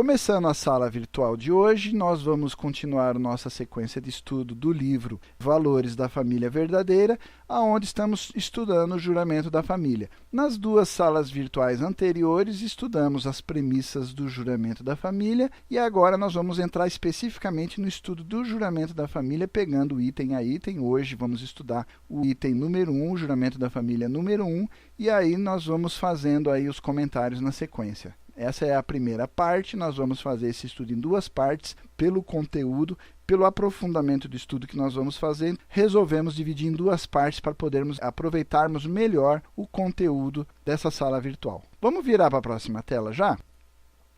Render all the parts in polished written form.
Começando a sala virtual de hoje, nós vamos continuar nossa sequência de estudo do livro Valores da Família Verdadeira, onde estamos estudando o juramento da família. Nas duas salas virtuais anteriores, estudamos as premissas do juramento da família e agora nós vamos entrar especificamente no estudo do juramento da família, pegando item a item. Hoje vamos estudar o item número 1, o juramento da família número 1, e aí nós vamos fazendo aí os comentários na sequência. Essa é a primeira parte, nós vamos fazer esse estudo em duas partes, pelo conteúdo, pelo aprofundamento do estudo que nós vamos fazer, resolvemos dividir em duas partes para podermos aproveitarmos melhor o conteúdo dessa sala virtual. Vamos virar para a próxima tela já?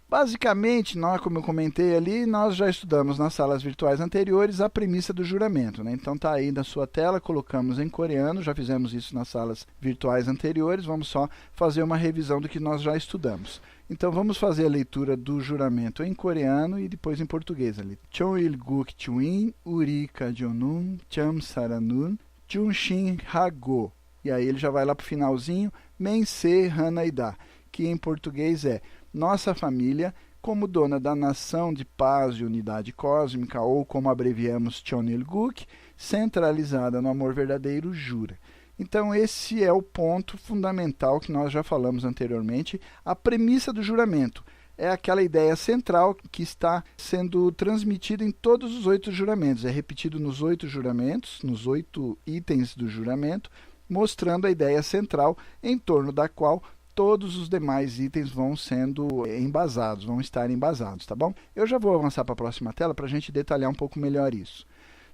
Basicamente, como eu comentei ali, nós já estudamos nas salas virtuais anteriores a premissa do juramento, né? Então está aí na sua tela, colocamos em coreano, já fizemos isso nas salas virtuais anteriores, vamos só fazer uma revisão do que nós já estudamos. Então vamos fazer a leitura do juramento em coreano e depois em português ali. Chonilguk Chuin, Urika Jonun, Cham Saranun, Junshin Hago. E aí ele já vai lá para o finalzinho, Mense Hanaida, que em português é: nossa família, como dona da nação de paz e unidade cósmica, ou como abreviamos Chonilguk, centralizada no amor verdadeiro, jura. Então, esse é o ponto fundamental que nós já falamos anteriormente. A premissa do juramento é aquela ideia central que está sendo transmitida em todos os 8 juramentos. É repetido nos 8 juramentos, nos 8 itens do juramento, mostrando a ideia central em torno da qual todos os demais itens vão sendo embasados, vão estar embasados, tá bom? Eu já vou avançar para a próxima tela para a gente detalhar um pouco melhor isso.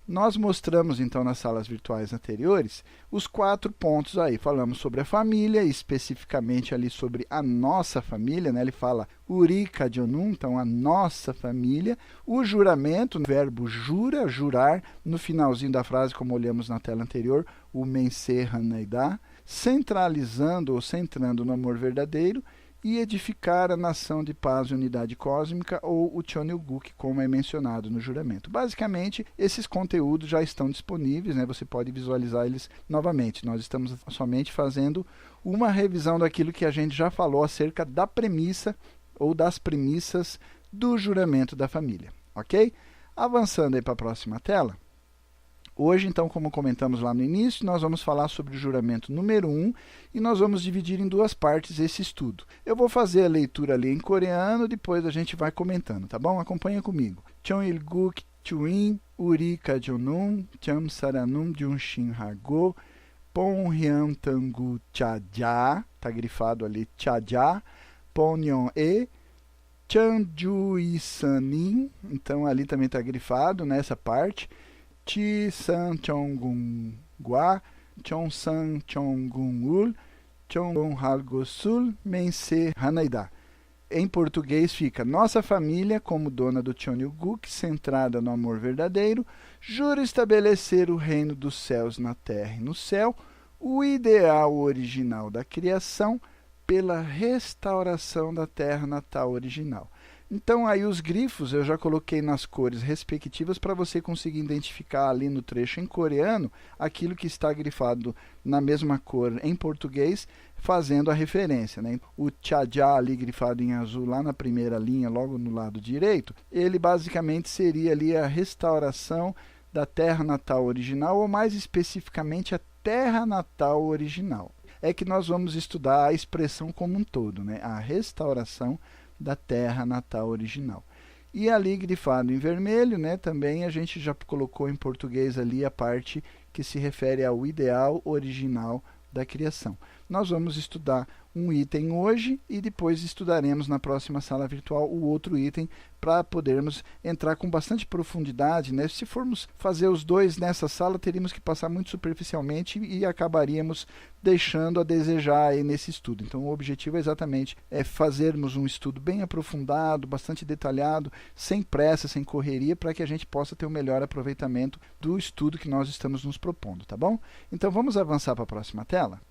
Nós mostramos, então, nas salas virtuais anteriores, os 4 pontos aí. Falamos sobre a família, especificamente ali sobre a nossa família, né? Ele fala Urika Jonun, então a nossa família. O juramento, o verbo jura, jurar, no finalzinho da frase, como olhamos na tela anterior, o Mense Hanaida, centralizando ou centrando no amor verdadeiro, e edificar a nação de paz e unidade cósmica, ou o Chonilguk, como é mencionado no juramento. Basicamente, esses conteúdos já estão disponíveis, né? Você pode visualizar eles novamente. Nós estamos somente fazendo uma revisão daquilo que a gente já falou acerca da premissa ou das premissas do juramento da família, ok? Avançando aí para a próxima tela. Hoje, então, como comentamos lá no início, nós vamos falar sobre o juramento número 1 e nós vamos dividir em duas partes esse estudo. Eu vou fazer a leitura ali em coreano, depois a gente vai comentando, tá bom? Acompanha comigo. Chonilguk Chuin, Urika Jonun, Cham Saranum Junshin Hago, Ponhyang Tangu Chaja, tá grifado ali Chaja, Ponyon E, Chanjui Sanin, então ali também está grifado nessa parte, Chi San Chongun Gua, Chon San Chongun Ul, Chongun Halgo Sul, Mense Hanaida. Em português fica: nossa família, como dona do Chonilguk, centrada no amor verdadeiro, jura estabelecer o reino dos céus na terra e no céu, o ideal original da criação, pela restauração da terra natal original. Então, aí os grifos eu já coloquei nas cores respectivas para você conseguir identificar ali no trecho em coreano aquilo que está grifado na mesma cor em português, fazendo a referência, né? O Chaja ali grifado em azul lá na primeira linha, logo no lado direito, ele basicamente seria ali a restauração da terra natal original, ou mais especificamente a terra natal original. É que nós vamos estudar a expressão como um todo, né? A restauração da terra natal original. E ali grifado em vermelho, né, também a gente já colocou em português ali a parte que se refere ao ideal original da criação. Nós vamos estudar um item hoje e depois estudaremos na próxima sala virtual o outro item para podermos entrar com bastante profundidade, né? Se formos fazer os dois nessa sala, teríamos que passar muito superficialmente e acabaríamos deixando a desejar aí nesse estudo. Então, o objetivo é exatamente fazermos um estudo bem aprofundado, bastante detalhado, sem pressa, sem correria, para que a gente possa ter o melhor aproveitamento do estudo que nós estamos nos propondo, tá bom? Então, vamos avançar para a próxima tela?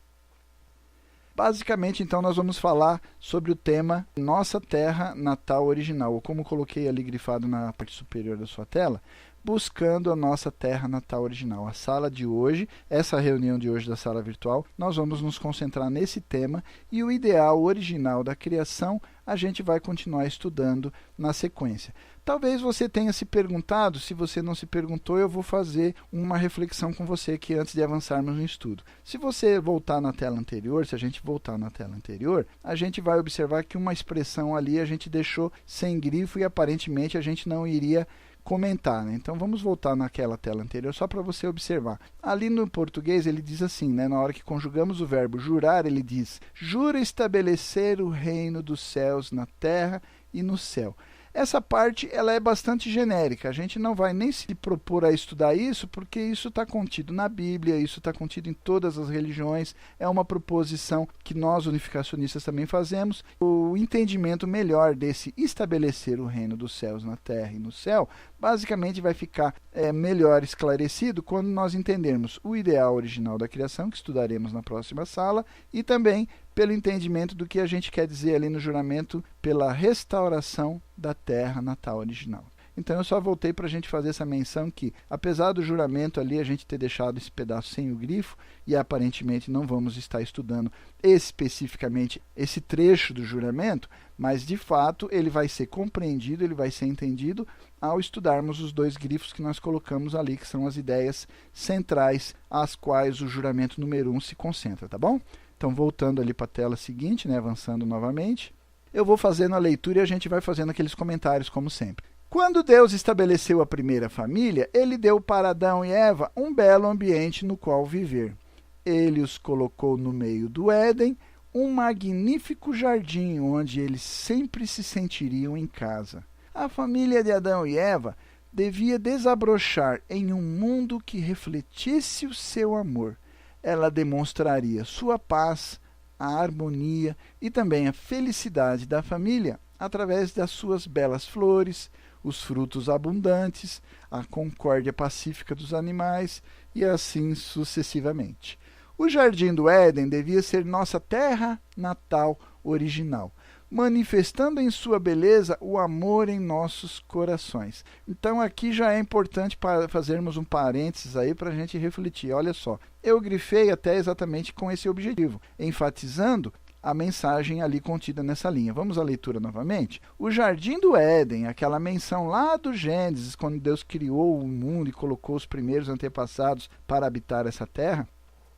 Basicamente, então, nós vamos falar sobre o tema Nossa Terra Natal Original, ou como coloquei ali grifado na parte superior da sua tela, buscando a nossa terra natal original. A sala de hoje, essa reunião de hoje da sala virtual, nós vamos nos concentrar nesse tema e o ideal original da criação a gente vai continuar estudando na sequência. Talvez você tenha se perguntado, se você não se perguntou, eu vou fazer uma reflexão com você aqui antes de avançarmos no estudo. Se você voltar na tela anterior, se a gente voltar na tela anterior, a gente vai observar que uma expressão ali a gente deixou sem grifo e aparentemente a gente não iria comentar, né? Então vamos voltar naquela tela anterior só para você observar. Ali no português ele diz assim, né? Na hora que conjugamos o verbo jurar, ele diz: jura estabelecer o reino dos céus na terra e no céu. Essa parte ela é bastante genérica, a gente não vai nem se propor a estudar isso, porque isso está contido na Bíblia, isso está contido em todas as religiões, é uma proposição que nós unificacionistas também fazemos. O entendimento melhor desse estabelecer o reino dos céus na terra e no céu, basicamente vai ficar melhor esclarecido quando nós entendermos o ideal original da criação, que estudaremos na próxima sala, e também pelo entendimento do que a gente quer dizer ali no juramento pela restauração da terra natal original. Então eu só voltei para a gente fazer essa menção que, apesar do juramento ali a gente ter deixado esse pedaço sem o grifo, e aparentemente não vamos estar estudando especificamente esse trecho do juramento, mas de fato ele vai ser compreendido, ele vai ser entendido ao estudarmos os dois grifos que nós colocamos ali, que são as ideias centrais às quais o juramento número 1 se concentra, tá bom? Então, voltando ali para a tela seguinte, né, avançando novamente, eu vou fazendo a leitura e a gente vai fazendo aqueles comentários, como sempre. Quando Deus estabeleceu a primeira família, ele deu para Adão e Eva um belo ambiente no qual viver. Ele os colocou no meio do Éden, um magnífico jardim onde eles sempre se sentiriam em casa. A família de Adão e Eva devia desabrochar em um mundo que refletisse o seu amor. Ela demonstraria sua paz, a harmonia e também a felicidade da família através das suas belas flores, os frutos abundantes, a concórdia pacífica dos animais e assim sucessivamente. O Jardim do Éden devia ser nossa terra natal original, manifestando em sua beleza o amor em nossos corações. Então aqui já é importante fazermos um parênteses aí para a gente refletir. Olha só, eu grifei até exatamente com esse objetivo, enfatizando a mensagem ali contida nessa linha. Vamos à leitura novamente? O Jardim do Éden, aquela menção lá do Gênesis, quando Deus criou o mundo e colocou os primeiros antepassados para habitar essa terra,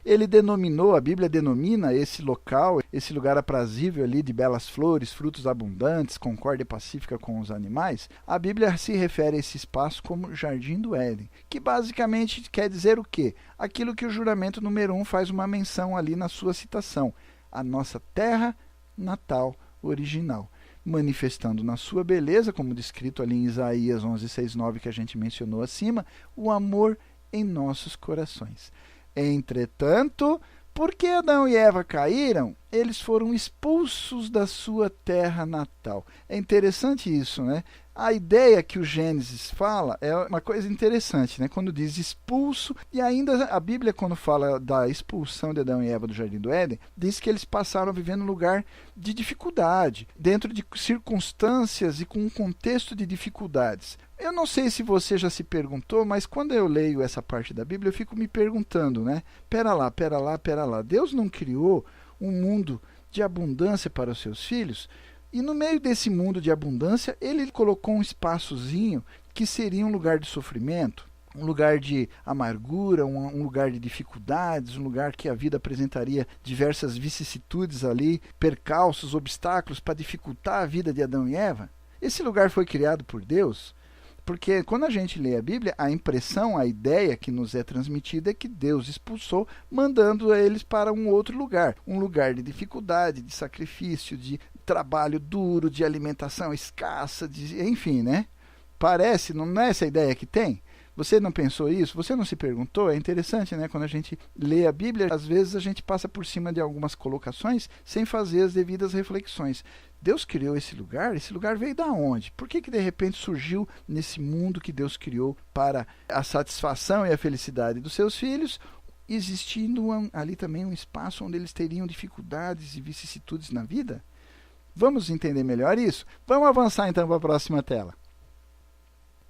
ele denominou, a Bíblia denomina esse local, esse lugar aprazível ali de belas flores, frutos abundantes, concórdia pacífica com os animais. A Bíblia se refere a esse espaço como Jardim do Éden, que basicamente quer dizer o quê? Aquilo que o juramento número 1 faz uma menção ali na sua citação, a nossa terra natal original, manifestando na sua beleza, como descrito ali em Isaías 11:6-9, que a gente mencionou acima, o amor em nossos corações. Entretanto, porque Adão e Eva caíram, eles foram expulsos da sua terra natal. É interessante isso, né? A ideia que o Gênesis fala é uma coisa interessante, né? Quando diz expulso, e ainda a Bíblia, quando fala da expulsão de Adão e Eva do Jardim do Éden, diz que eles passaram a viver num lugar de dificuldade, dentro de circunstâncias e com um contexto de dificuldades. Eu não sei se você já se perguntou, mas quando eu leio essa parte da Bíblia, eu fico me perguntando, né? Pera lá. Deus não criou um mundo de abundância para os seus filhos? E no meio desse mundo de abundância, ele colocou um espaçozinho que seria um lugar de sofrimento, um lugar de amargura, um lugar de dificuldades, um lugar que a vida apresentaria diversas vicissitudes ali, percalços, obstáculos para dificultar a vida de Adão e Eva. Esse lugar foi criado por Deus, porque quando a gente lê a Bíblia, a impressão, a ideia que nos é transmitida é que Deus expulsou, mandando eles para um outro lugar. Um lugar de dificuldade, de sacrifício, de trabalho duro, de alimentação escassa, enfim, né? Parece, não é essa a ideia que tem? Você não pensou isso? Você não se perguntou? É interessante, né? Quando a gente lê a Bíblia, às vezes a gente passa por cima de algumas colocações sem fazer as devidas reflexões. Deus criou esse lugar veio da onde? Por que de repente surgiu nesse mundo que Deus criou para a satisfação e a felicidade dos seus filhos, existindo ali também um espaço onde eles teriam dificuldades e vicissitudes na vida? Vamos entender melhor isso? Vamos avançar então para a próxima tela.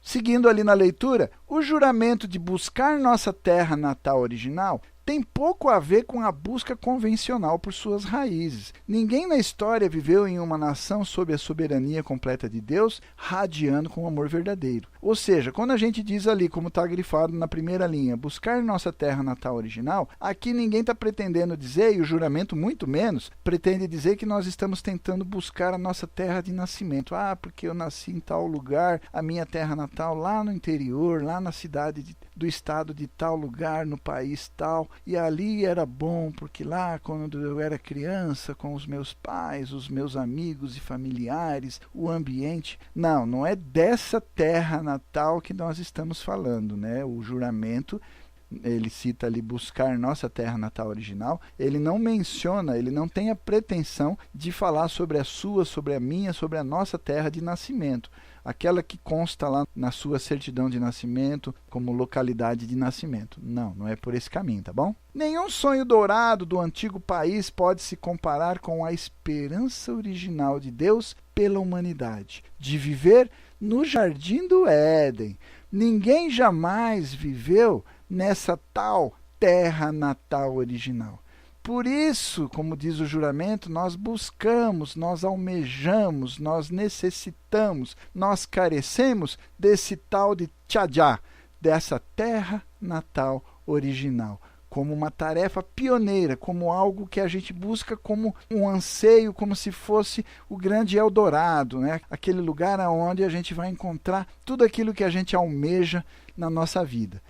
Seguindo ali na leitura, o juramento de buscar nossa terra natal original tem pouco a ver com a busca convencional por suas raízes. Ninguém na história viveu em uma nação sob a soberania completa de Deus, radiando com amor verdadeiro. Ou seja, quando a gente diz ali, como está grifado na primeira linha, buscar nossa terra natal original, aqui ninguém está pretendendo dizer, e o juramento muito menos, pretende dizer que nós estamos tentando buscar a nossa terra de nascimento. Ah, porque eu nasci em tal lugar, a minha terra natal lá no interior, lá na cidade do estado de tal lugar, no país tal, e ali era bom, porque lá, quando eu era criança, com os meus pais, os meus amigos e familiares, o ambiente... Não, não é dessa terra natal que nós estamos falando, né? O juramento, ele cita ali buscar nossa terra natal original, ele não menciona, ele não tem a pretensão de falar sobre a sua, sobre a minha, sobre a nossa terra de nascimento, aquela que consta lá na sua certidão de nascimento como localidade de nascimento. Não, não é por esse caminho, tá bom? Nenhum sonho dourado do antigo país pode se comparar com a esperança original de Deus pela humanidade, de viver no Jardim do Éden. Ninguém jamais viveu nessa tal terra natal original. Por isso, como diz o juramento, nós buscamos, nós almejamos, nós necessitamos, nós carecemos desse tal de tchadjá, dessa terra natal original, como uma tarefa pioneira, como algo que a gente busca como um anseio, como se fosse o grande Eldorado, né? Aquele lugar onde a gente vai encontrar tudo aquilo que a gente almeja na nossa vida.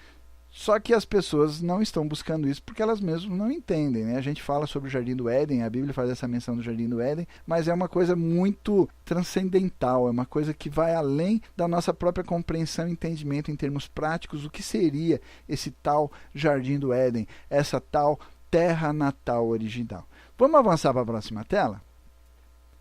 Só que as pessoas não estão buscando isso porque elas mesmas não entendem, né? A gente fala sobre o Jardim do Éden, a Bíblia faz essa menção do Jardim do Éden, mas é uma coisa muito transcendental, é uma coisa que vai além da nossa própria compreensão e entendimento em termos práticos, o que seria esse tal Jardim do Éden, essa tal terra natal original. Vamos avançar para a próxima tela?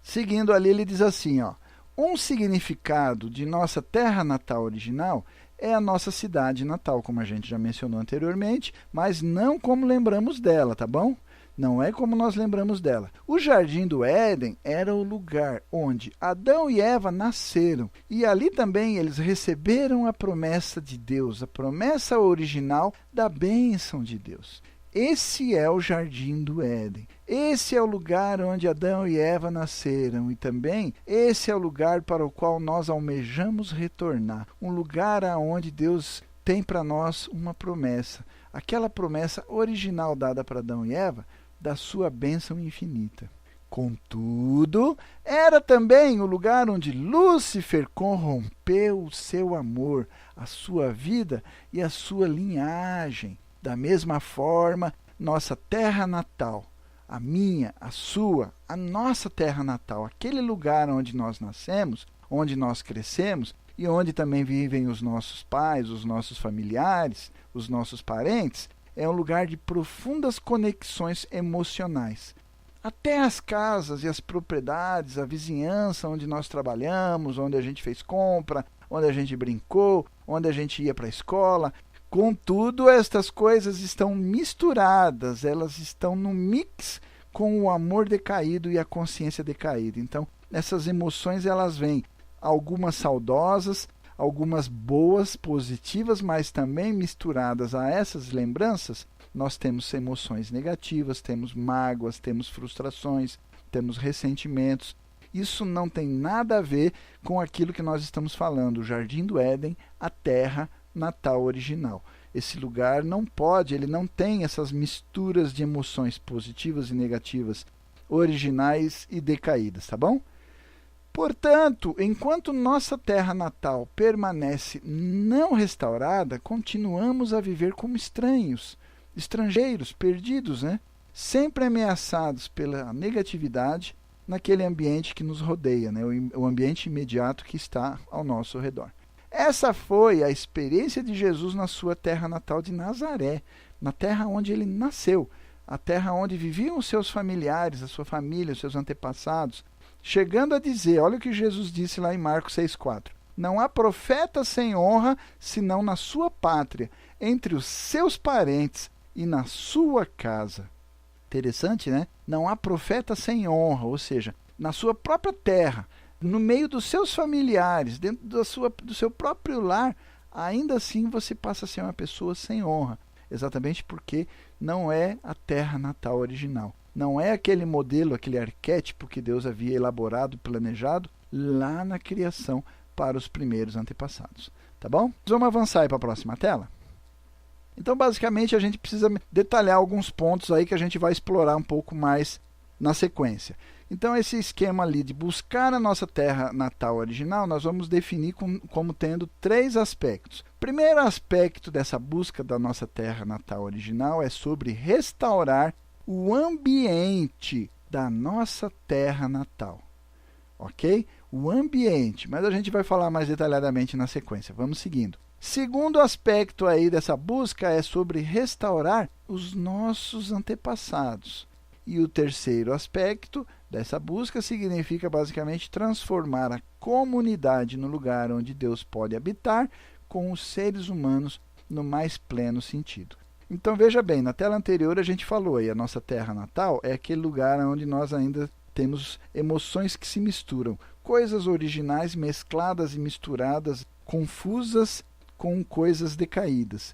Seguindo ali, ele diz assim, ó, um significado de nossa terra natal original é a nossa cidade natal, como a gente já mencionou anteriormente, mas não como lembramos dela, tá bom? Não é como nós lembramos dela. O Jardim do Éden era o lugar onde Adão e Eva nasceram, e ali também eles receberam a promessa de Deus, a promessa original da bênção de Deus. Esse é o Jardim do Éden. Esse é o lugar onde Adão e Eva nasceram, e também esse é o lugar para o qual nós almejamos retornar. Um lugar onde Deus tem para nós uma promessa. Aquela promessa original dada para Adão e Eva, da sua bênção infinita. Contudo, era também o lugar onde Lúcifer corrompeu o seu amor, a sua vida e a sua linhagem. Da mesma forma, nossa terra natal, a minha, a sua, a nossa terra natal, aquele lugar onde nós nascemos, onde nós crescemos e onde também vivem os nossos pais, os nossos familiares, os nossos parentes, é um lugar de profundas conexões emocionais. Até as casas e as propriedades, a vizinhança onde nós trabalhamos, onde a gente fez compra, onde a gente brincou, onde a gente ia para a escola. Contudo, estas coisas estão misturadas, elas estão no mix com o amor decaído e a consciência decaída. Então, essas emoções elas vêm, algumas saudosas, algumas boas, positivas, mas também misturadas a essas lembranças, nós temos emoções negativas, temos mágoas, temos frustrações, temos ressentimentos. Isso não tem nada a ver com aquilo que nós estamos falando, o Jardim do Éden, a terra natal original. Esse lugar não pode, ele não tem essas misturas de emoções positivas e negativas, originais e decaídas, tá bom? Portanto, enquanto nossa terra natal permanece não restaurada, continuamos a viver como estranhos, estrangeiros, perdidos, né? Sempre ameaçados pela negatividade naquele ambiente que nos rodeia, né? O ambiente imediato que está ao nosso redor. Essa foi a experiência de Jesus na sua terra natal de Nazaré, na terra onde ele nasceu, a terra onde viviam os seus familiares, a sua família, os seus antepassados, chegando a dizer, olha o que Jesus disse lá em Marcos 6,4, não há profeta sem honra, senão na sua pátria, entre os seus parentes e na sua casa. Interessante, né? Não há profeta sem honra, ou seja, na sua própria terra, no meio dos seus familiares, dentro do seu próprio lar, ainda assim você passa a ser uma pessoa sem honra. Exatamente porque não é a terra natal original. Não é aquele modelo, aquele arquétipo que Deus havia elaborado, planejado lá na criação para os primeiros antepassados. Tá bom? Vamos avançar aí para a próxima tela? Então, basicamente, a gente precisa detalhar alguns pontos aí que a gente vai explorar um pouco mais na sequência. Então, esse esquema ali de buscar a nossa terra natal original, nós vamos definir como tendo 3 aspectos. O primeiro aspecto dessa busca da nossa terra natal original é sobre restaurar o ambiente da nossa terra natal. Ok? O ambiente, mas a gente vai falar mais detalhadamente na sequência. Vamos seguindo. Segundo aspecto aí dessa busca é sobre restaurar os nossos antepassados. E o terceiro aspecto dessa busca significa basicamente transformar a comunidade no lugar onde Deus pode habitar com os seres humanos no mais pleno sentido. Então veja bem, na tela anterior a gente falou aí, a nossa terra natal é aquele lugar onde nós ainda temos emoções que se misturam, coisas originais mescladas e misturadas, confusas com coisas decaídas.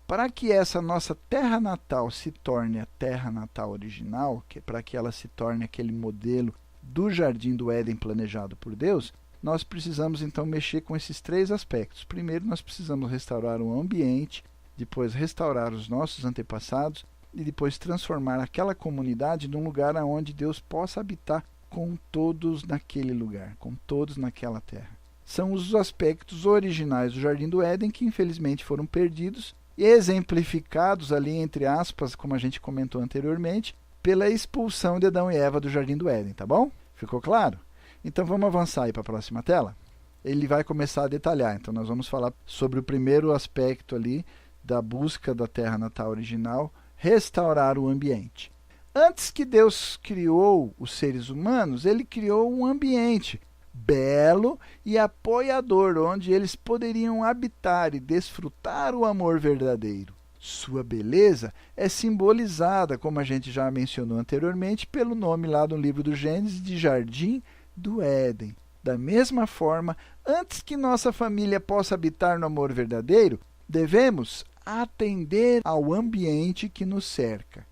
Para que essa nossa terra natal se torne a terra natal original, para que ela se torne aquele modelo do Jardim do Éden planejado por Deus, nós precisamos então mexer com esses 3 aspectos. Primeiro, nós precisamos restaurar o ambiente, depois restaurar os nossos antepassados e depois transformar aquela comunidade num lugar onde Deus possa habitar com todos naquele lugar, com todos naquela terra. São os aspectos originais do Jardim do Éden que infelizmente foram perdidos e exemplificados ali, entre aspas, como a gente comentou anteriormente, pela expulsão de Adão e Eva do Jardim do Éden, tá bom? Ficou claro? Então vamos avançar aí para a próxima tela. Ele vai começar a detalhar, então nós vamos falar sobre o primeiro aspecto ali da busca da terra natal original, restaurar o ambiente. Antes que Deus criou os seres humanos, ele criou um ambiente belo e apoiador, onde eles poderiam habitar e desfrutar o amor verdadeiro. Sua beleza é simbolizada, como a gente já mencionou anteriormente, pelo nome lá no livro do Gênesis de Jardim do Éden. Da mesma forma, antes que nossa família possa habitar no amor verdadeiro, devemos atender ao ambiente que nos cerca.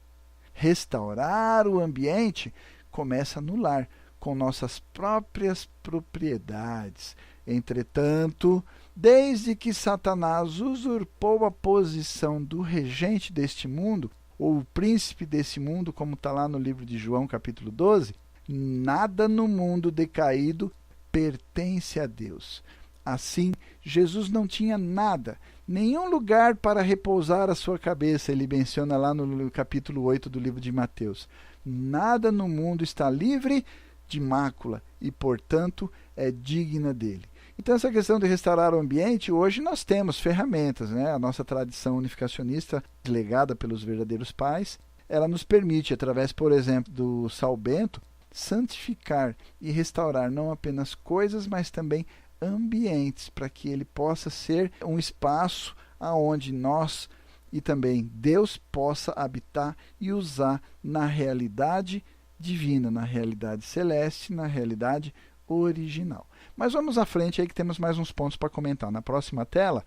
Restaurar o ambiente começa no lar, com nossas próprias propriedades. Entretanto, desde que Satanás usurpou a posição do regente deste mundo, ou o príncipe desse mundo, como está lá no livro de João, capítulo 12, nada no mundo decaído pertence a Deus. Assim, Jesus não tinha nada, nenhum lugar para repousar a sua cabeça. Ele menciona lá no capítulo 8 do livro de Mateus. Nada no mundo está livre de mácula e, portanto, é digna dele. Então, essa questão de restaurar o ambiente, hoje nós temos ferramentas, né? A nossa tradição unificacionista, legada pelos verdadeiros pais, ela nos permite, através, por exemplo, do Sal Bento, santificar e restaurar não apenas coisas, mas também ambientes, para que ele possa ser um espaço aonde nós e também Deus possa habitar e usar na realidade divina, na realidade celeste, na realidade original. Mas vamos à frente aí que temos mais uns pontos para comentar. Na próxima tela,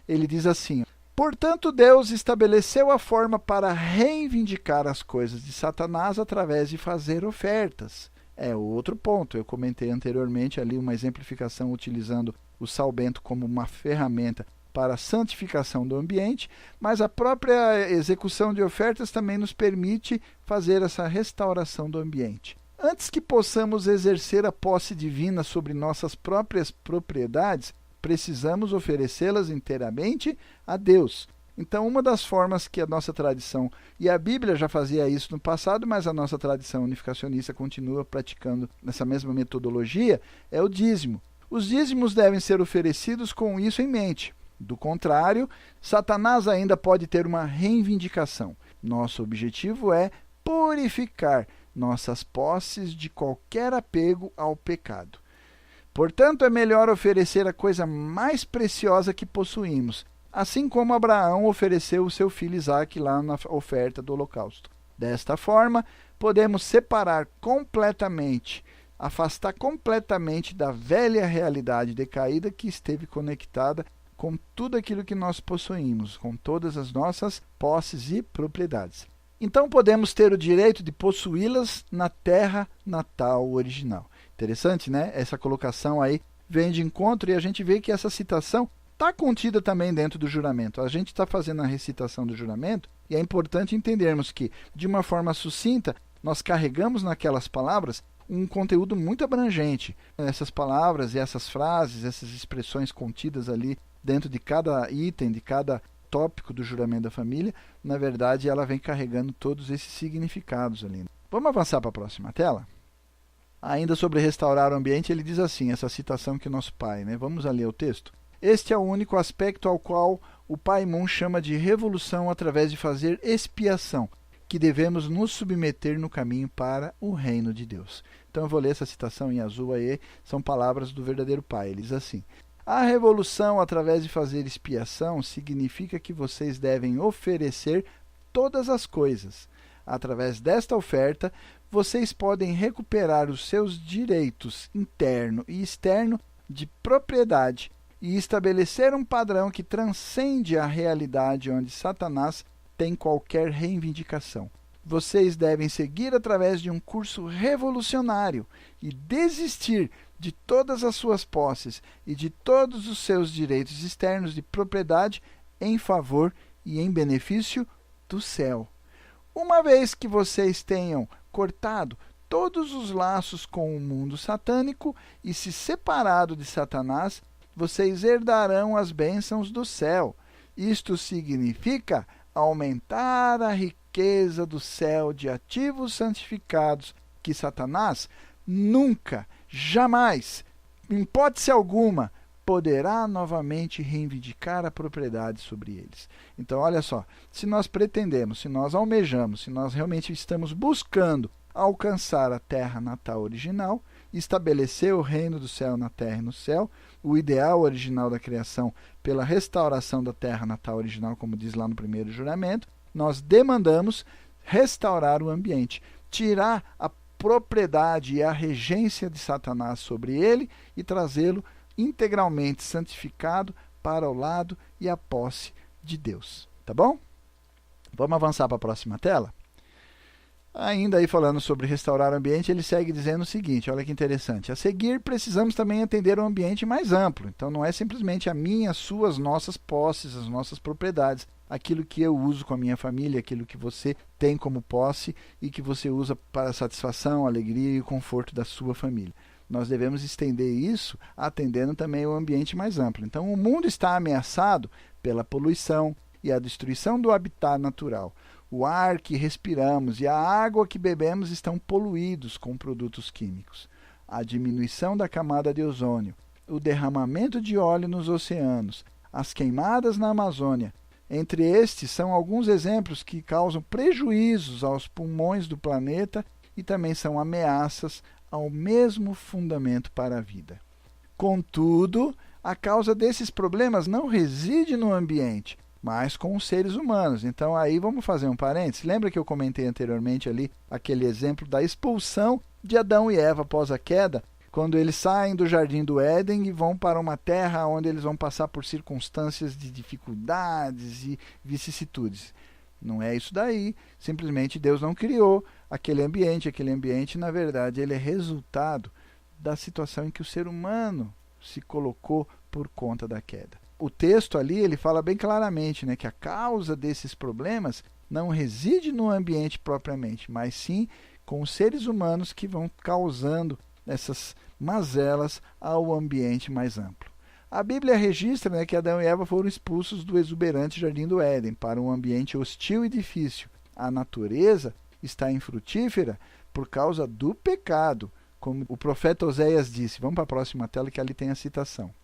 ele diz assim: portanto, Deus estabeleceu a forma para reivindicar as coisas de Satanás através de fazer ofertas. É outro ponto. Eu comentei anteriormente ali uma exemplificação utilizando o Sal Bento como uma ferramenta para a santificação do ambiente, mas a própria execução de ofertas também nos permite fazer essa restauração do ambiente. Antes que possamos exercer a posse divina sobre nossas próprias propriedades, precisamos oferecê-las inteiramente a Deus. Então, uma das formas que a nossa tradição, e a Bíblia já fazia isso no passado, mas a nossa tradição unificacionista continua praticando essa mesma metodologia, é o dízimo. Os dízimos devem ser oferecidos com isso em mente. Do contrário, Satanás ainda pode ter uma reivindicação. Nosso objetivo é purificar nossas posses de qualquer apego ao pecado. Portanto, é melhor oferecer a coisa mais preciosa que possuímos, assim como Abraão ofereceu o seu filho Isaque lá na oferta do holocausto. Desta forma, podemos separar completamente afastar completamente da velha realidade decaída que esteve conectada com tudo aquilo que nós possuímos, com todas as nossas posses e propriedades. Então podemos ter o direito de possuí-las na terra natal original. Interessante, né? Essa colocação aí vem de encontro e a gente vê que essa citação está contida também dentro do juramento. A gente está fazendo a recitação do juramento e é importante entendermos que, de uma forma sucinta, nós carregamos naquelas palavras um conteúdo muito abrangente. Essas palavras e essas frases, essas expressões contidas ali dentro de cada item, de cada tópico do juramento da família, na verdade ela vem carregando todos esses significados ali. Vamos avançar para a próxima tela? Ainda sobre restaurar o ambiente, ele diz assim, essa citação que nosso pai, né? Vamos ler o texto? Este é o único aspecto ao qual o Pai Mun chama de revolução através de fazer expiação, que devemos nos submeter no caminho para o reino de Deus. Então eu vou ler essa citação em azul aí, são palavras do verdadeiro Pai. Ele diz assim: a revolução através de fazer expiação significa que vocês devem oferecer todas as coisas. Através desta oferta, vocês podem recuperar os seus direitos interno e externo de propriedade e estabelecer um padrão que transcende a realidade onde Satanás tem qualquer reivindicação. Vocês devem seguir através de um curso revolucionário e desistir de todas as suas posses e de todos os seus direitos externos de propriedade em favor e em benefício do céu. Uma vez que vocês tenham cortado todos os laços com o mundo satânico e se separado de Satanás, vocês herdarão as bênçãos do céu. Isto significa aumentar a riqueza do céu de ativos santificados que Satanás nunca, jamais, em hipótese alguma, poderá novamente reivindicar a propriedade sobre eles. Então, olha só, se nós pretendemos, se nós almejamos, se nós realmente estamos buscando alcançar a terra natal original, estabelecer o reino do céu na terra e no céu, o ideal original da criação pela restauração da terra natal original, como diz lá no primeiro juramento, nós demandamos restaurar o ambiente, tirar a propriedade e a regência de Satanás sobre ele e trazê-lo integralmente santificado para o lado e a posse de Deus. Tá bom? Vamos avançar para a próxima tela? Ainda aí falando sobre restaurar o ambiente, ele segue dizendo o seguinte, olha que interessante. A seguir, precisamos também entender o ambiente mais amplo. Então, não é simplesmente a minha, as suas, nossas posses, as nossas propriedades. Aquilo que eu uso com a minha família, aquilo que você tem como posse e que você usa para a satisfação, a alegria e o conforto da sua família. Nós devemos estender isso atendendo também o ambiente mais amplo. Então, o mundo está ameaçado pela poluição e a destruição do habitat natural. O ar que respiramos e a água que bebemos estão poluídos com produtos químicos. A diminuição da camada de ozônio, o derramamento de óleo nos oceanos, as queimadas na Amazônia. Entre estes são alguns exemplos que causam prejuízos aos pulmões do planeta e também são ameaças ao mesmo fundamento para a vida. Contudo, a causa desses problemas não reside no ambiente, mas com os seres humanos. Então aí vamos fazer um parênteses. Lembra que eu comentei anteriormente ali aquele exemplo da expulsão de Adão e Eva após a queda? Quando eles saem do jardim do Éden e vão para uma terra onde eles vão passar por circunstâncias de dificuldades e vicissitudes. Não é isso daí, simplesmente Deus não criou aquele ambiente, na verdade, ele é resultado da situação em que o ser humano se colocou por conta da queda. O texto ali, ele fala bem claramente, né, que a causa desses problemas não reside no ambiente propriamente, mas sim com os seres humanos que vão causando essas mazelas ao ambiente mais amplo. A Bíblia registra, né, que Adão e Eva foram expulsos do exuberante jardim do Éden para um ambiente hostil e difícil. A natureza está infrutífera por causa do pecado, como o profeta Oséias disse. Vamos para a próxima tela que ali tem a citação.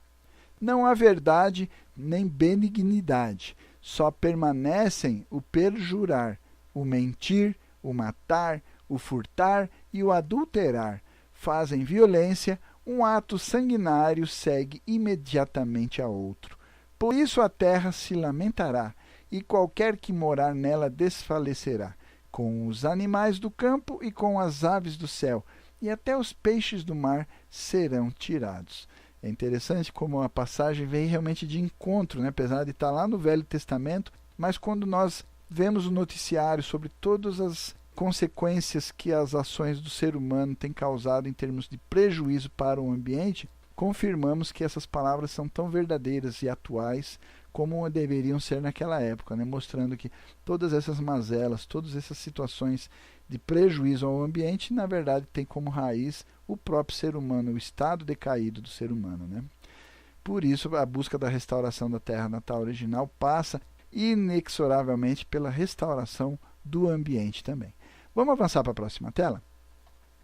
Não há verdade nem benignidade, só permanecem o perjurar, o mentir, o matar, o furtar e o adulterar. Fazem violência, um ato sanguinário segue imediatamente a outro. Por isso a terra se lamentará, e qualquer que morar nela desfalecerá, com os animais do campo e com as aves do céu, e até os peixes do mar serão tirados. É interessante como a passagem vem realmente de encontro, né? Apesar de estar lá no Velho Testamento, mas quando nós vemos o noticiário sobre todas as consequências que as ações do ser humano têm causado em termos de prejuízo para o ambiente, confirmamos que essas palavras são tão verdadeiras e atuais como deveriam ser naquela época, né? Mostrando que todas essas mazelas, todas essas situações de prejuízo ao ambiente, na verdade, tem como raiz o próprio ser humano, o estado decaído do ser humano, né? Por isso, a busca da restauração da terra natal original passa inexoravelmente pela restauração do ambiente também. Vamos avançar para a próxima tela?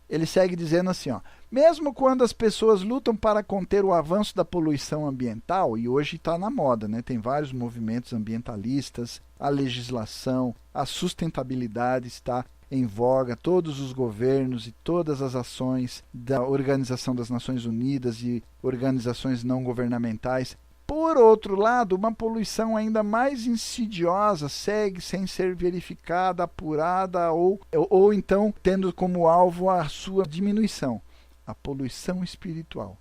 Ele segue dizendo assim, ó, mesmo quando as pessoas lutam para conter o avanço da poluição ambiental, e hoje está na moda, né? Tem vários movimentos ambientalistas, a legislação, a sustentabilidade está em voga, todos os governos e todas as ações da Organização das Nações Unidas e organizações não governamentais. Por outro lado, uma poluição ainda mais insidiosa segue sem ser verificada, apurada ou então tendo como alvo a sua diminuição, a poluição espiritual.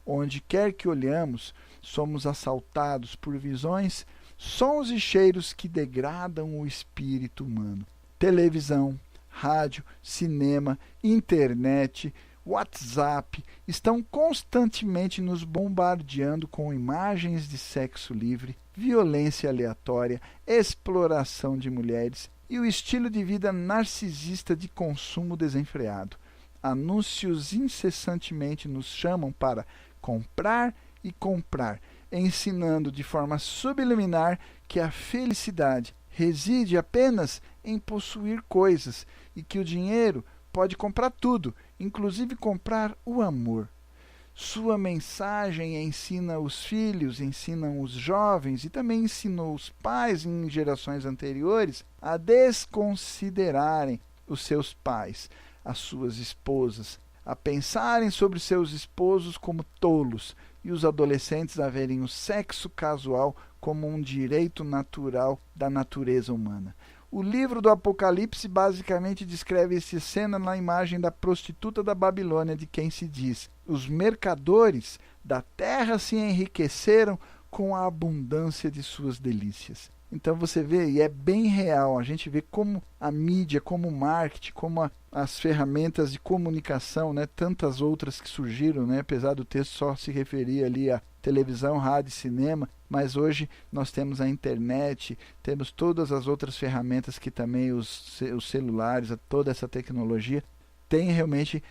Onde quer que olhamos, somos assaltados por visões, sons e cheiros que degradam o espírito humano. Televisão, rádio, cinema, internet, WhatsApp estão constantemente nos bombardeando com imagens de sexo livre, violência aleatória, exploração de mulheres e o estilo de vida narcisista de consumo desenfreado. Anúncios incessantemente nos chamam para comprar e comprar, ensinando de forma subliminar que a felicidade reside apenas em possuir coisas e que o dinheiro pode comprar tudo, inclusive comprar o amor. Sua mensagem ensina os filhos, ensina os jovens e também ensinou os pais em gerações anteriores a desconsiderarem os seus pais, as suas esposas, a pensarem sobre seus esposos como tolos e os adolescentes a verem o sexo casual como um direito natural da natureza humana. O livro do Apocalipse basicamente descreve essa cena na imagem da prostituta da Babilônia, de quem se diz: os mercadores da terra se enriqueceram com a abundância de suas delícias. Então você vê, e é bem real, a gente vê como a mídia, como o marketing, como as ferramentas de comunicação, né, tantas outras que surgiram, né, apesar do texto só se referir ali a televisão, rádio e cinema, mas hoje nós temos a internet, temos todas as outras ferramentas que também os celulares, toda essa tecnologia tem realmente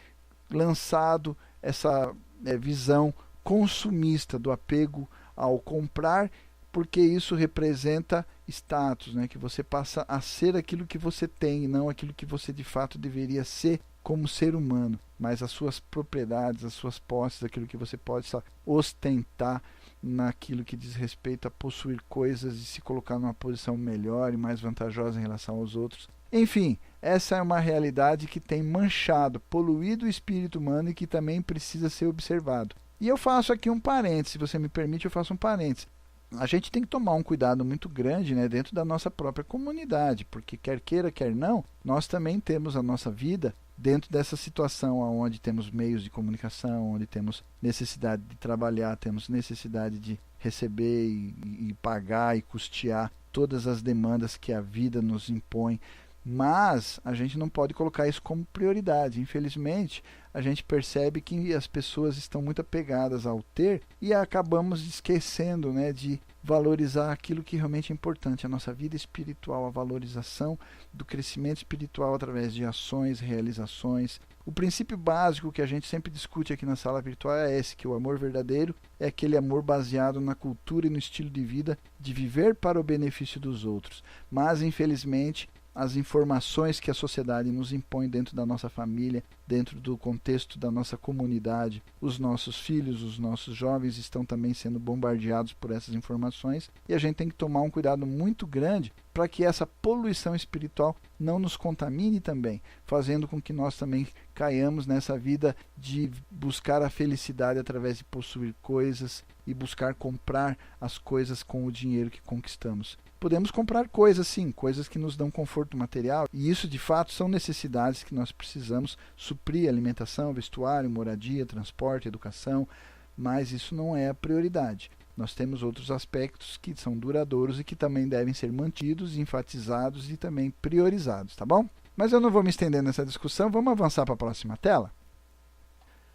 lançado essa visão consumista do apego ao comprar, porque isso representa status, né? Que você passa a ser aquilo que você tem e não aquilo que você de fato deveria ser como ser humano, mas as suas propriedades, as suas posses, aquilo que você pode ostentar naquilo que diz respeito a possuir coisas e se colocar numa posição melhor e mais vantajosa em relação aos outros. Enfim, essa é uma realidade que tem manchado, poluído o espírito humano e que também precisa ser observado. E eu faço aqui um parênteses, se você me permite, eu faço um parênteses. A gente tem que tomar um cuidado muito grande, né, dentro da nossa própria comunidade, porque quer queira, quer não, nós também temos a nossa vida dentro dessa situação onde temos meios de comunicação, onde temos necessidade de trabalhar, temos necessidade de receber e pagar e custear todas as demandas que a vida nos impõe. Mas a gente não pode colocar isso como prioridade. Infelizmente, a gente percebe que as pessoas estão muito apegadas ao ter e acabamos esquecendo, né, de valorizar aquilo que realmente é importante, a nossa vida espiritual, a valorização do crescimento espiritual através de ações, realizações. O princípio básico que a gente sempre discute aqui na sala virtual é esse, que o amor verdadeiro é aquele amor baseado na cultura e no estilo de vida de viver para o benefício dos outros. Mas, infelizmente, as informações que a sociedade nos impõe dentro da nossa família, dentro do contexto da nossa comunidade, os nossos filhos, os nossos jovens estão também sendo bombardeados por essas informações e a gente tem que tomar um cuidado muito grande para que essa poluição espiritual não nos contamine também, fazendo com que nós também caiamos nessa vida de buscar a felicidade através de possuir coisas e buscar comprar as coisas com o dinheiro que conquistamos. Podemos comprar coisas sim, coisas que nos dão conforto material, e isso de fato são necessidades que nós precisamos suprir: alimentação, vestuário, moradia, transporte, educação, mas isso não é a prioridade. Nós temos outros aspectos que são duradouros e que também devem ser mantidos, enfatizados e também priorizados, tá bom? Mas eu não vou me estender nessa discussão, vamos avançar para a próxima tela?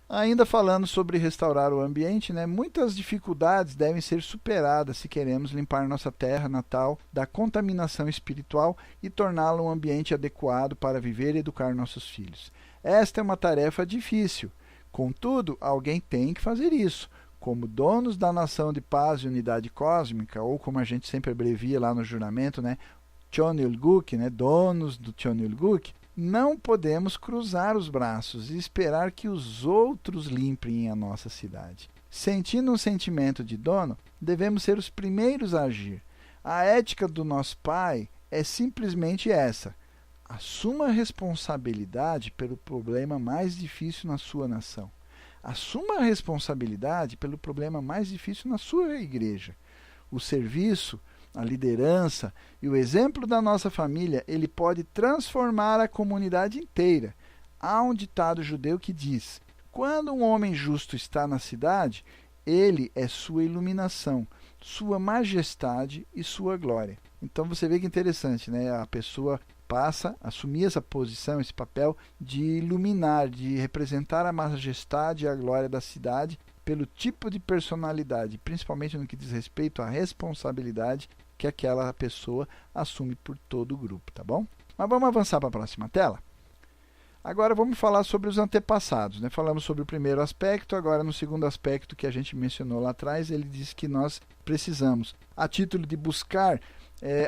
Ainda falando sobre restaurar o ambiente, muitas dificuldades devem ser superadas se queremos limpar nossa terra natal da contaminação espiritual e torná-la um ambiente adequado para viver e educar nossos filhos. Esta é uma tarefa difícil, contudo, alguém tem que fazer isso. Como donos da nação de paz e unidade cósmica, ou como a gente sempre abrevia lá no juramento, Cheonilguk, donos do Cheonilguk, não podemos cruzar os braços e esperar que os outros limpem a nossa cidade. Sentindo um sentimento de dono, devemos ser os primeiros a agir. A ética do nosso Pai é simplesmente essa: assuma a responsabilidade pelo problema mais difícil na sua nação. Assuma a responsabilidade pelo problema mais difícil na sua igreja. O serviço, a liderança e o exemplo da nossa família, ele pode transformar a comunidade inteira. Há um ditado judeu que diz: quando um homem justo está na cidade, ele é sua iluminação, sua majestade e sua glória. Então você vê que interessante, a pessoa passa a assumir essa posição, esse papel de iluminar, de representar a majestade e a glória da cidade pelo tipo de personalidade, principalmente no que diz respeito à responsabilidade que aquela pessoa assume por todo o grupo, tá bom? Mas vamos avançar para a próxima tela? Agora vamos falar sobre os antepassados, Falamos sobre o primeiro aspecto, agora no segundo aspecto que a gente mencionou lá atrás, ele diz que nós precisamos, a título de buscar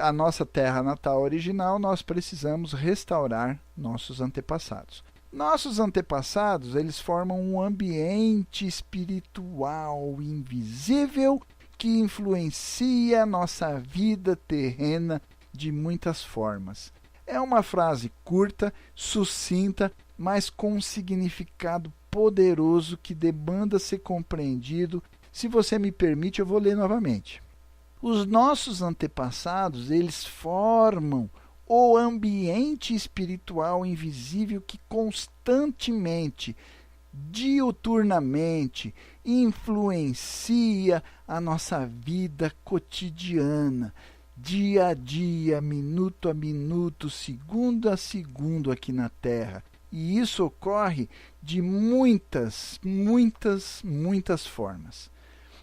a nossa terra natal original, nós precisamos restaurar nossos antepassados. Nossos antepassados, eles formam um ambiente espiritual invisível que influencia a nossa vida terrena de muitas formas. É uma frase curta, sucinta, mas com um significado poderoso que demanda ser compreendido. Se você me permite, eu vou ler novamente. Os nossos antepassados, eles formam o ambiente espiritual invisível que constantemente, diuturnamente, influencia a nossa vida cotidiana, dia a dia, minuto a minuto, segundo a segundo aqui na Terra. E isso ocorre de muitas formas.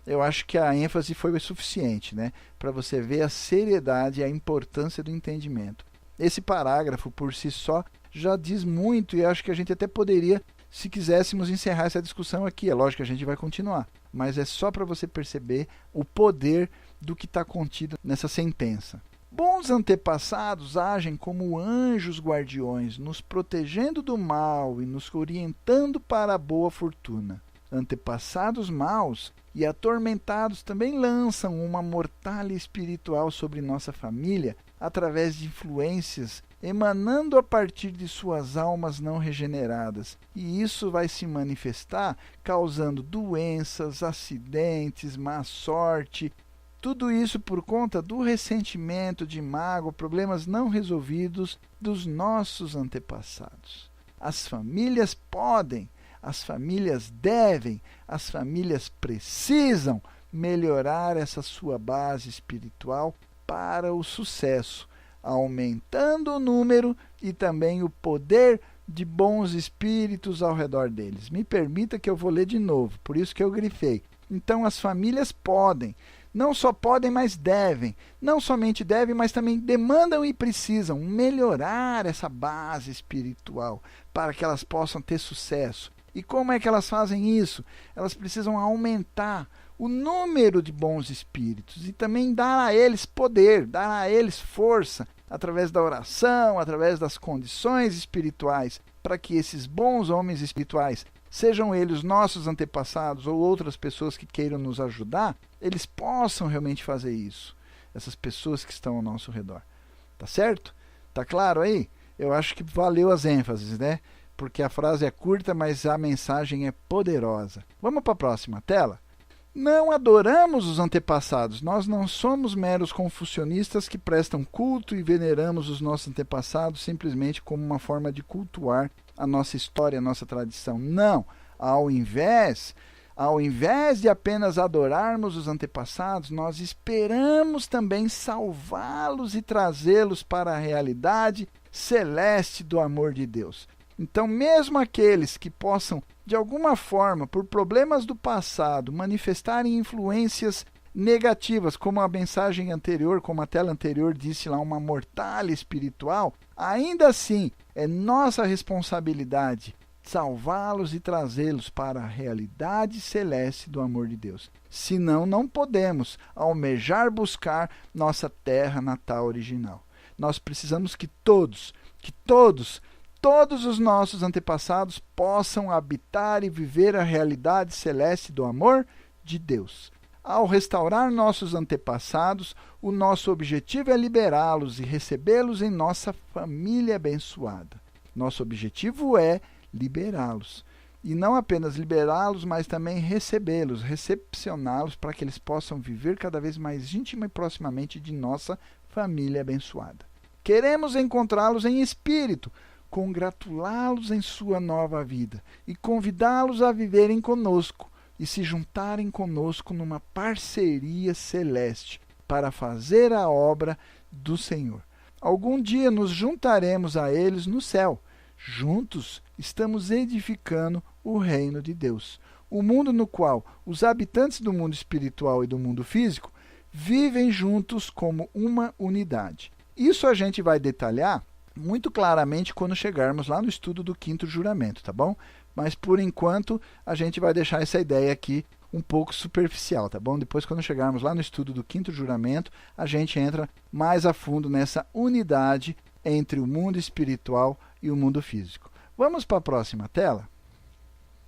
Eu acho que a ênfase foi suficiente, para você ver a seriedade e a importância do entendimento. Esse parágrafo, por si só, já diz muito, e acho que a gente até poderia, se quiséssemos, encerrar essa discussão aqui. É lógico que a gente vai continuar, mas é só para você perceber o poder do que está contido nessa sentença. Bons antepassados agem como anjos guardiões, nos protegendo do mal e nos orientando para a boa fortuna. Antepassados maus e atormentados também lançam uma mortalha espiritual sobre nossa família através de influências emanando a partir de suas almas não regeneradas. E isso vai se manifestar causando doenças, acidentes, má sorte. Tudo isso por conta do ressentimento, de mágoa, problemas não resolvidos dos nossos antepassados. As famílias podem, as famílias devem, as famílias precisam melhorar essa sua base espiritual para o sucesso, aumentando o número e também o poder de bons espíritos ao redor deles. Me permita que eu vou ler de novo, por isso que eu grifei. Então as famílias podem, não só podem, mas devem. Não somente devem, mas também demandam e precisam melhorar essa base espiritual para que elas possam ter sucesso. E como é que elas fazem isso? Elas precisam aumentar o número de bons espíritos e também dar a eles poder, dar a eles força, através da oração, através das condições espirituais, para que esses bons homens espirituais, sejam eles nossos antepassados ou outras pessoas que queiram nos ajudar, eles possam realmente fazer isso, essas pessoas que estão ao nosso redor. Tá certo? Tá claro aí? Eu acho que valeu as ênfases, né? Porque a frase é curta, mas a mensagem é poderosa. Vamos para a próxima tela? Não adoramos os antepassados. Nós não somos meros confucionistas que prestam culto e veneramos os nossos antepassados simplesmente como uma forma de cultuar a nossa história, a nossa tradição. Não. Ao invés de apenas adorarmos os antepassados, nós esperamos também salvá-los e trazê-los para a realidade celeste do amor de Deus. Então, mesmo aqueles que possam, de alguma forma, por problemas do passado, manifestarem influências negativas, como a mensagem anterior, como a tela anterior disse lá, uma mortalha espiritual, ainda assim é nossa responsabilidade salvá-los e trazê-los para a realidade celeste do amor de Deus. Senão, não podemos almejar buscar nossa terra natal original. Nós precisamos que todos os nossos antepassados possam habitar e viver a realidade celeste do amor de Deus. Ao restaurar nossos antepassados, o nosso objetivo é liberá-los e recebê-los em nossa família abençoada. Nosso objetivo é liberá-los. E não apenas liberá-los, mas também recebê-los, recepcioná-los para que eles possam viver cada vez mais íntima e proximamente de nossa família abençoada. Queremos encontrá-los em espírito, congratulá-los em sua nova vida e convidá-los a viverem conosco e se juntarem conosco numa parceria celeste para fazer a obra do Senhor. Algum dia nos juntaremos a eles no céu. Juntos estamos edificando o reino de Deus, o mundo no qual os habitantes do mundo espiritual e do mundo físico vivem juntos como uma unidade. Isso a gente vai detalhar muito claramente quando chegarmos lá no estudo do quinto juramento, tá bom? Mas por enquanto a gente vai deixar essa ideia aqui um pouco superficial, tá bom? Depois, quando chegarmos lá no estudo do quinto juramento, a gente entra mais a fundo nessa unidade entre o mundo espiritual e o mundo físico. Vamos para a próxima tela?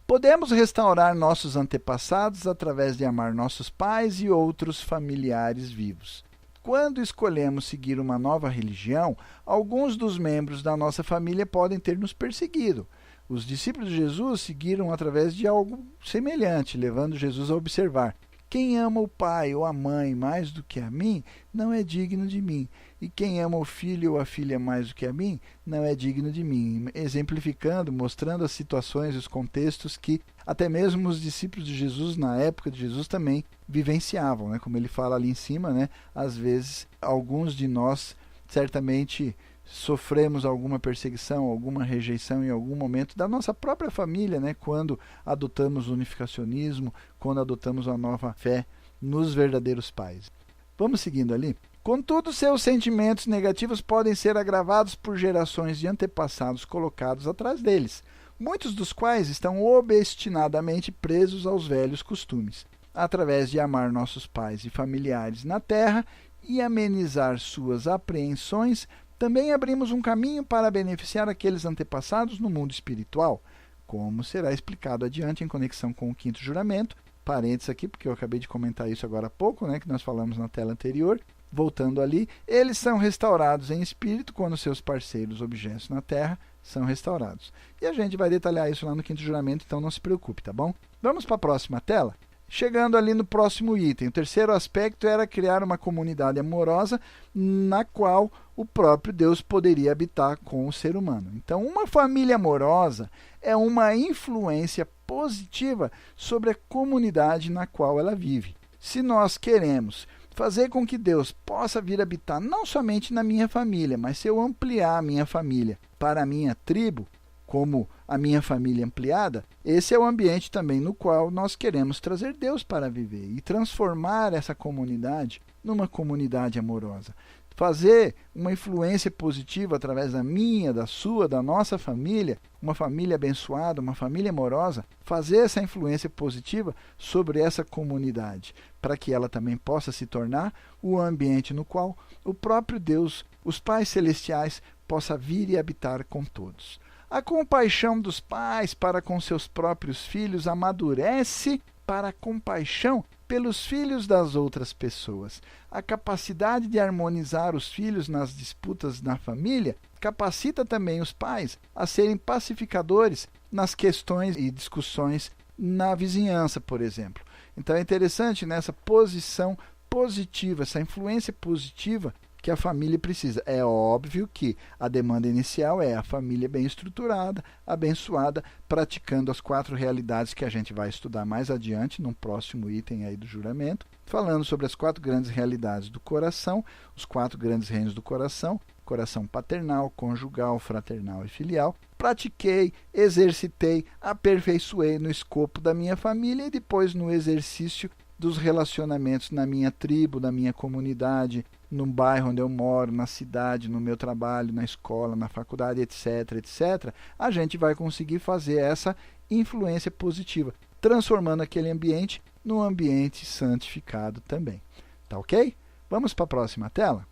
Podemos restaurar nossos antepassados através de amar nossos pais e outros familiares vivos. Quando escolhemos seguir uma nova religião, alguns dos membros da nossa família podem ter nos perseguido. Os discípulos de Jesus seguiram através de algo semelhante, levando Jesus a observar: quem ama o pai ou a mãe mais do que a mim, não é digno de mim. E quem ama o filho ou a filha mais do que a mim, não é digno de mim. Exemplificando, mostrando as situações e os contextos que até mesmo os discípulos de Jesus, na época de Jesus, também vivenciavam, né? Como ele fala ali em cima, né? Às vezes, alguns de nós certamente sofremos alguma perseguição, alguma rejeição em algum momento da nossa própria família, né? Quando adotamos o unificacionismo, quando adotamos a nova fé nos verdadeiros pais. Vamos seguindo ali? Contudo, seus sentimentos negativos podem ser agravados por gerações de antepassados colocados atrás deles, muitos dos quais estão obstinadamente presos aos velhos costumes. Através de amar nossos pais e familiares na terra e amenizar suas apreensões, também abrimos um caminho para beneficiar aqueles antepassados no mundo espiritual, como será explicado adiante em conexão com o quinto juramento. Parênteses aqui, porque eu acabei de comentar isso agora há pouco, né, que nós falamos na tela anterior. Voltando ali, eles são restaurados em espírito quando seus parceiros objetos na terra são restaurados. E a gente vai detalhar isso lá no quinto juramento, então não se preocupe, tá bom? Vamos para a próxima tela? Chegando ali no próximo item, o terceiro aspecto era criar uma comunidade amorosa na qual o próprio Deus poderia habitar com o ser humano. Então, uma família amorosa é uma influência positiva sobre a comunidade na qual ela vive. Se nós queremos fazer com que Deus possa vir habitar não somente na minha família, mas se eu ampliar a minha família para a minha tribo, como a minha família ampliada, esse é o ambiente também no qual nós queremos trazer Deus para viver e transformar essa comunidade numa comunidade amorosa. Fazer uma influência positiva através da minha, da sua, da nossa família, uma família abençoada, uma família amorosa, fazer essa influência positiva sobre essa comunidade, para que ela também possa se tornar o ambiente no qual o próprio Deus, os pais celestiais, possa vir e habitar com todos. A compaixão dos pais para com seus próprios filhos amadurece para a compaixão pelos filhos das outras pessoas. A capacidade de harmonizar os filhos nas disputas na família capacita também os pais a serem pacificadores nas questões e discussões na vizinhança, por exemplo. Então é interessante nessa posição positiva, essa influência positiva que a família precisa. É óbvio que a demanda inicial é a família bem estruturada, abençoada, praticando as 4 realidades que a gente vai estudar mais adiante, num próximo item aí do juramento, falando sobre as 4 grandes realidades do coração, os 4 grandes reinos do coração, coração paternal, conjugal, fraternal e filial. Pratiquei, exercitei, aperfeiçoei no escopo da minha família e depois no exercício dos relacionamentos na minha tribo, na minha comunidade, no bairro onde eu moro, na cidade, no meu trabalho, na escola, na faculdade, etc, etc, a gente vai conseguir fazer essa influência positiva, transformando aquele ambiente num ambiente santificado também. Tá ok? Vamos para a próxima tela?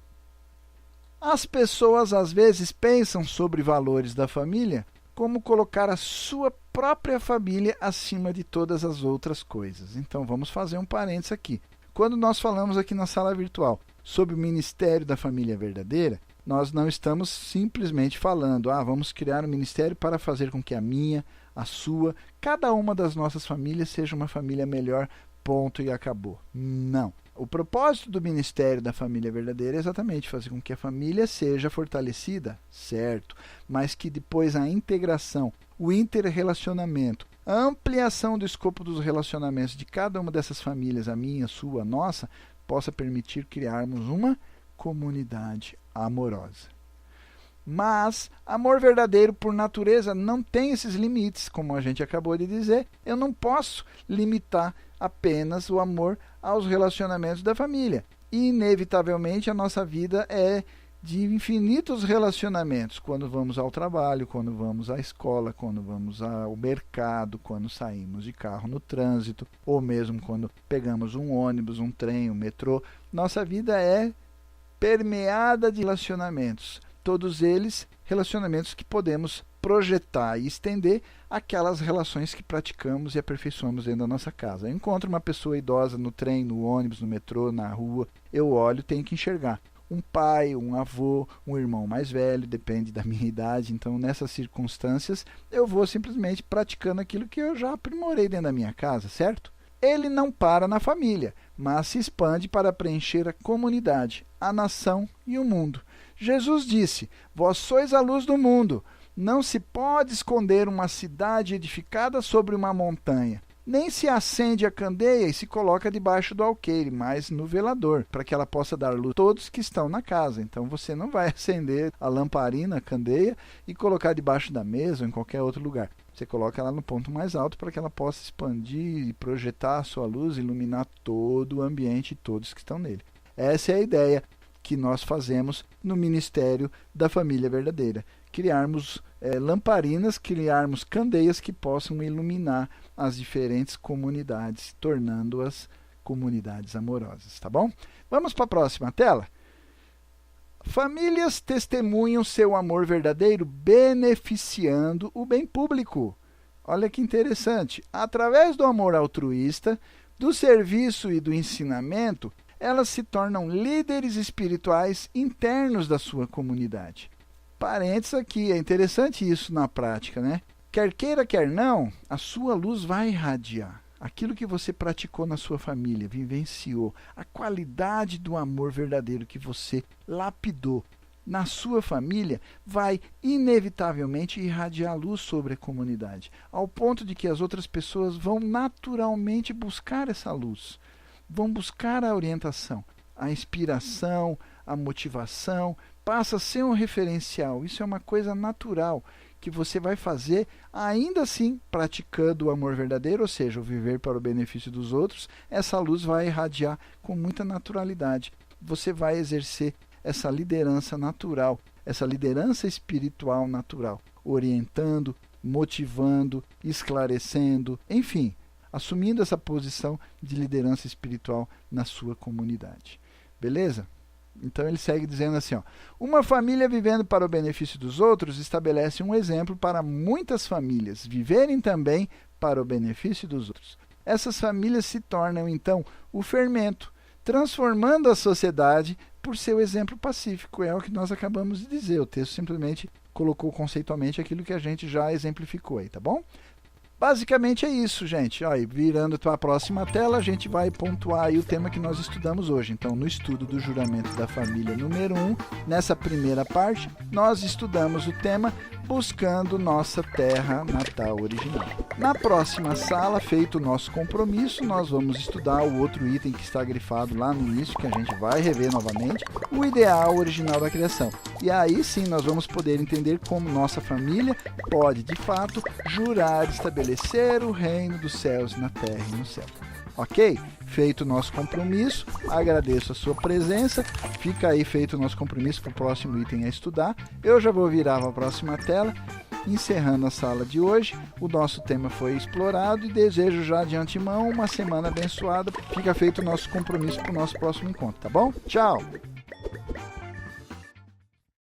As pessoas às vezes pensam sobre valores da família como colocar a sua própria família acima de todas as outras coisas. Então vamos fazer um parênteses aqui. Quando nós falamos aqui na sala virtual sobre o ministério da família verdadeira, nós não estamos simplesmente falando, vamos criar um ministério para fazer com que a minha, a sua, cada uma das nossas famílias seja uma família melhor, ponto e acabou. Não. O propósito do ministério da família verdadeira é exatamente fazer com que a família seja fortalecida, certo, mas que depois a integração, o interrelacionamento, a ampliação do escopo dos relacionamentos de cada uma dessas famílias, a minha, a sua, a nossa, possa permitir criarmos uma comunidade amorosa. Mas amor verdadeiro, por natureza, não tem esses limites, como a gente acabou de dizer. Eu não posso limitar apenas o amor aos relacionamentos da família. E, inevitavelmente, a nossa vida é de infinitos relacionamentos. Quando vamos ao trabalho, quando vamos à escola, quando vamos ao mercado, quando saímos de carro no trânsito, ou mesmo quando pegamos um ônibus, um trem, um metrô. Nossa vida é permeada de relacionamentos. Todos eles relacionamentos que podemos projetar e estender aquelas relações que praticamos e aperfeiçoamos dentro da nossa casa. Eu encontro uma pessoa idosa no trem, no ônibus, no metrô, na rua, eu olho, tenho que enxergar um pai, um avô, um irmão mais velho, depende da minha idade. Então, nessas circunstâncias, eu vou simplesmente praticando aquilo que eu já aprimorei dentro da minha casa, certo? Ele não para na família, mas se expande para preencher a comunidade, a nação e o mundo. Jesus disse, vós sois a luz do mundo. Não se pode esconder uma cidade edificada sobre uma montanha. Nem se acende a candeia e se coloca debaixo do alqueire, mas no velador, para que ela possa dar luz a todos que estão na casa. Então você não vai acender a lamparina, a candeia, e colocar debaixo da mesa ou em qualquer outro lugar. Você coloca ela no ponto mais alto para que ela possa expandir e projetar a sua luz, iluminar todo o ambiente e todos que estão nele. Essa é a ideia que nós fazemos no Ministério da Família Verdadeira. Criarmos lamparinas, criarmos candeias que possam iluminar as diferentes comunidades, tornando-as comunidades amorosas, tá bom? Vamos para a próxima tela? Famílias testemunham seu amor verdadeiro beneficiando o bem público. Olha que interessante. Através do amor altruísta, do serviço e do ensinamento, elas se tornam líderes espirituais internos da sua comunidade. Parênteses aqui, é interessante isso na prática, né? Quer queira, quer não, a sua luz vai irradiar. Aquilo que você praticou na sua família, vivenciou, a qualidade do amor verdadeiro que você lapidou na sua família, vai inevitavelmente irradiar luz sobre a comunidade, ao ponto de que as outras pessoas vão naturalmente buscar essa luz, vão buscar a orientação, a inspiração, a motivação, passa a ser um referencial. Isso é uma coisa natural que você vai fazer, ainda assim, praticando o amor verdadeiro, ou seja, o viver para o benefício dos outros. Essa luz vai irradiar com muita naturalidade. Você vai exercer essa liderança natural, essa liderança espiritual natural, orientando, motivando, esclarecendo, enfim, assumindo essa posição de liderança espiritual na sua comunidade. Beleza? Então ele segue dizendo assim, uma família vivendo para o benefício dos outros estabelece um exemplo para muitas famílias viverem também para o benefício dos outros. essas famílias se tornam, então, o fermento, transformando a sociedade por seu exemplo pacífico. É o que nós acabamos de dizer. O texto simplesmente colocou conceitualmente aquilo que a gente já exemplificou aí, tá bom? Basicamente é isso, gente. Ó, e virando para a próxima tela, a gente vai pontuar aí o tema que nós estudamos hoje. Então, no estudo do juramento da família número 1, nessa primeira parte, nós estudamos o tema buscando nossa terra natal original. Na próxima sala, feito o nosso compromisso, nós vamos estudar o outro item que está grifado lá no início, que a gente vai rever novamente, o ideal original da criação. E aí sim nós vamos poder entender como nossa família pode, de fato, jurar estabelecer o reino dos céus na terra e no céu. Ok? Feito o nosso compromisso, agradeço a sua presença. Fica aí feito o nosso compromisso para o próximo item a estudar. Eu já vou virar para a próxima tela. Encerrando a sala de hoje, o nosso tema foi explorado e desejo já de antemão uma semana abençoada. Fica feito o nosso compromisso para o nosso próximo encontro, tá bom? Tchau!